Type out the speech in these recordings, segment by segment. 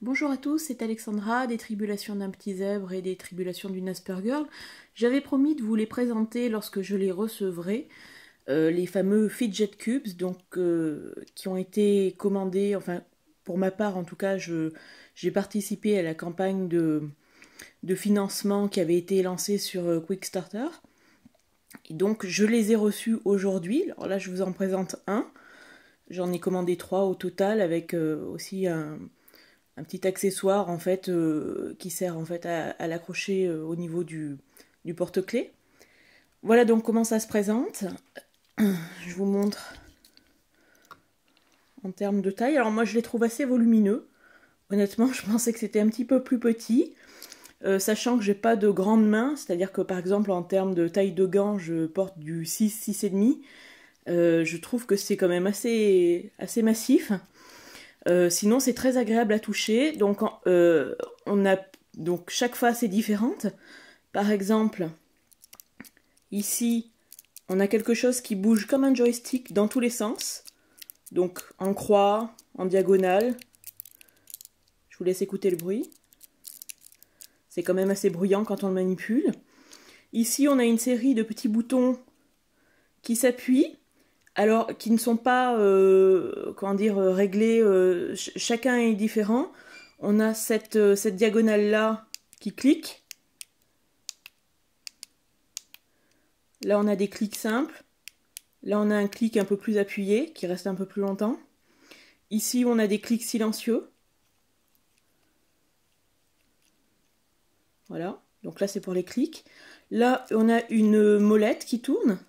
Bonjour à tous, c'est Alexandra des Tribulations d'un petit zèbre et des Tribulations d'une Aspergirl. J'avais promis de vous les présenter lorsque je les recevrai, les fameux Fidget Cubes, donc qui ont été commandés, enfin pour ma part en tout cas, j'ai participé à la campagne de financement qui avait été lancée sur Quickstarter. Et donc je les ai reçus aujourd'hui. Alors là je vous en présente un. J'en ai commandé 3 au total avec aussi un petit accessoire en fait qui sert en fait à l'accrocher au niveau du porte-clés. Voilà donc comment ça se présente. Je vous montre en termes de taille. Alors moi je les trouve assez volumineux. Honnêtement je pensais que c'était un petit peu plus petit. Sachant que j'ai pas de grandes mains, c'est-à-dire que par exemple en termes de taille de gants je porte du 6, 6,5. Je trouve que c'est quand même assez massif. Sinon c'est très agréable à toucher, donc on a donc chaque face est différente. Par exemple ici on a quelque chose qui bouge comme un joystick dans tous les sens, donc en croix, en diagonale. Je vous laisse écouter le bruit, c'est quand même assez bruyant quand on le manipule. Ici on a une série de petits boutons qui s'appuient, alors qui ne sont pas comment dire, réglés, chacun est différent. On a cette diagonale là qui clique. Là on a des clics simples. Là on a un clic un peu plus appuyé qui reste un peu plus longtemps. Ici on a des clics silencieux. Voilà, donc là c'est pour les clics. Là on a une molette qui tourne,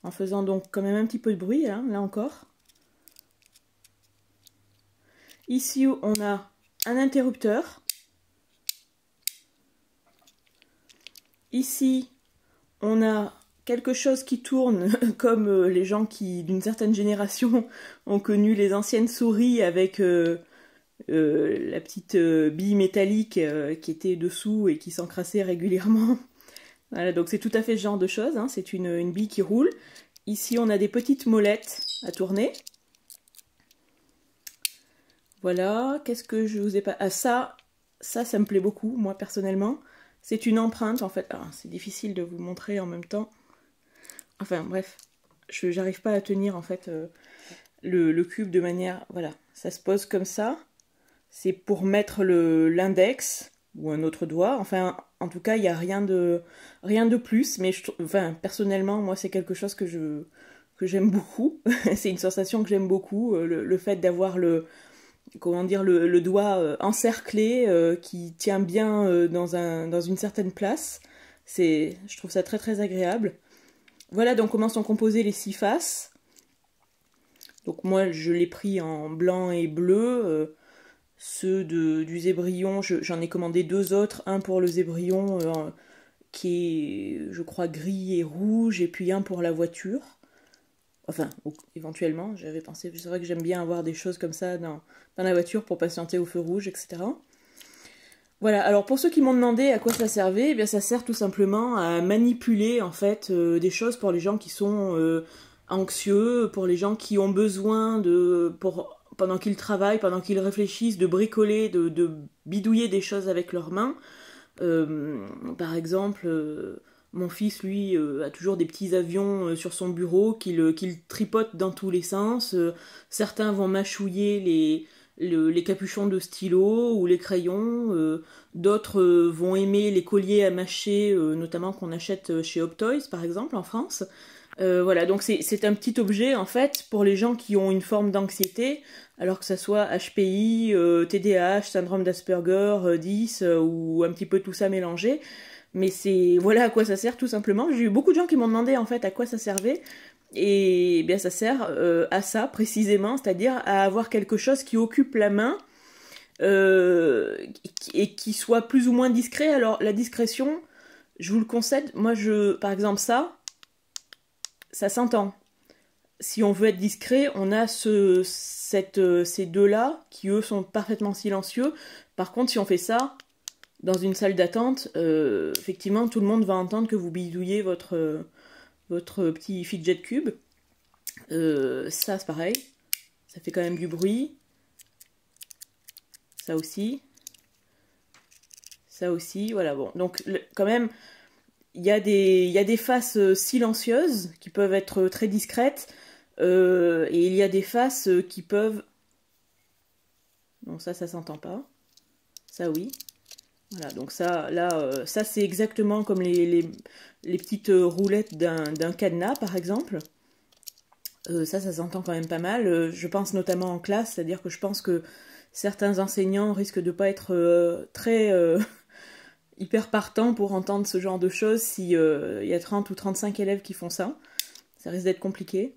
en faisant donc quand même un petit peu de bruit, hein, là encore. Ici on a un interrupteur. Ici on a quelque chose qui tourne comme les gens qui d'une certaine génération ont connu les anciennes souris avec la petite bille métallique qui était dessous et qui s'encrassait régulièrement. Voilà, donc c'est tout à fait ce genre de choses, hein. C'est une bille qui roule. Ici on a des petites molettes à tourner. Voilà, qu'est-ce que je vous ai pas... Ah ça me plaît beaucoup, moi personnellement. C'est une empreinte en fait. Ah, c'est difficile de vous montrer en même temps. Enfin bref, j'arrive pas à tenir en fait le cube de manière... Voilà, ça se pose comme ça. C'est pour mettre l'index ou un autre doigt. Enfin, en tout cas, il n'y a rien de plus. Mais enfin, personnellement, moi, c'est quelque chose que j'aime beaucoup. C'est une sensation que j'aime beaucoup. Le fait d'avoir comment dire, le doigt encerclé qui tient bien dans une certaine place. Je trouve ça très très agréable. Voilà donc comment sont composées les 6 faces. Donc moi, je l'ai pris en blanc et bleu. Ceux du zébrillon, j'en ai commandé 2 autres, un pour le zébrillon qui est, je crois, gris et rouge, et puis un pour la voiture. Enfin, éventuellement, j'avais pensé, c'est vrai que j'aime bien avoir des choses comme ça dans la voiture pour patienter au feu rouge, etc. Voilà, alors pour ceux qui m'ont demandé à quoi ça servait, eh bien ça sert tout simplement à manipuler en fait des choses pour les gens qui sont anxieux, pour les gens qui ont besoin pendant qu'ils travaillent, pendant qu'ils réfléchissent, de bricoler, de bidouiller des choses avec leurs mains. Par exemple, mon fils, lui, a toujours des petits avions sur son bureau qu'il tripote dans tous les sens. Certains vont mâchouiller les capuchons de stylo ou les crayons. D'autres vont aimer les colliers à mâcher, notamment qu'on achète chez Optoys, par exemple, en France. Voilà, donc c'est un petit objet en fait pour les gens qui ont une forme d'anxiété, alors que ça soit HPI, TDAH, syndrome d'Asperger, 10 ou un petit peu tout ça mélangé. Mais voilà à quoi ça sert tout simplement. J'ai eu beaucoup de gens qui m'ont demandé en fait à quoi ça servait. Et bien ça sert à ça précisément, c'est-à-dire à avoir quelque chose qui occupe la main et qui soit plus ou moins discret. Alors la discrétion, je vous le concède, moi par exemple ça s'entend. Si on veut être discret, on a ces deux-là qui, eux, sont parfaitement silencieux. Par contre, si on fait ça dans une salle d'attente, effectivement, tout le monde va entendre que vous bidouillez votre petit fidget cube. Ça, c'est pareil. Ça fait quand même du bruit. Ça aussi. Ça aussi, voilà, bon. Donc, quand même, il y a des faces silencieuses qui peuvent être très discrètes. Et il y a des faces qui peuvent... Bon, ça s'entend pas. Ça, oui. Voilà, donc ça, là, ça c'est exactement comme les petites roulettes d'un cadenas, par exemple. Ça s'entend quand même pas mal. Je pense notamment en classe, c'est-à-dire que je pense que certains enseignants risquent de pas être très hyper partants pour entendre ce genre de choses si il y a 30 ou 35 élèves qui font ça. Ça risque d'être compliqué.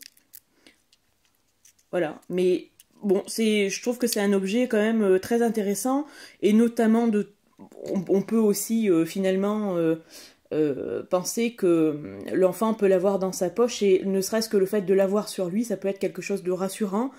Voilà, mais bon, je trouve que c'est un objet quand même très intéressant, et notamment on peut aussi finalement penser que l'enfant peut l'avoir dans sa poche, et ne serait-ce que le fait de l'avoir sur lui, ça peut être quelque chose de rassurant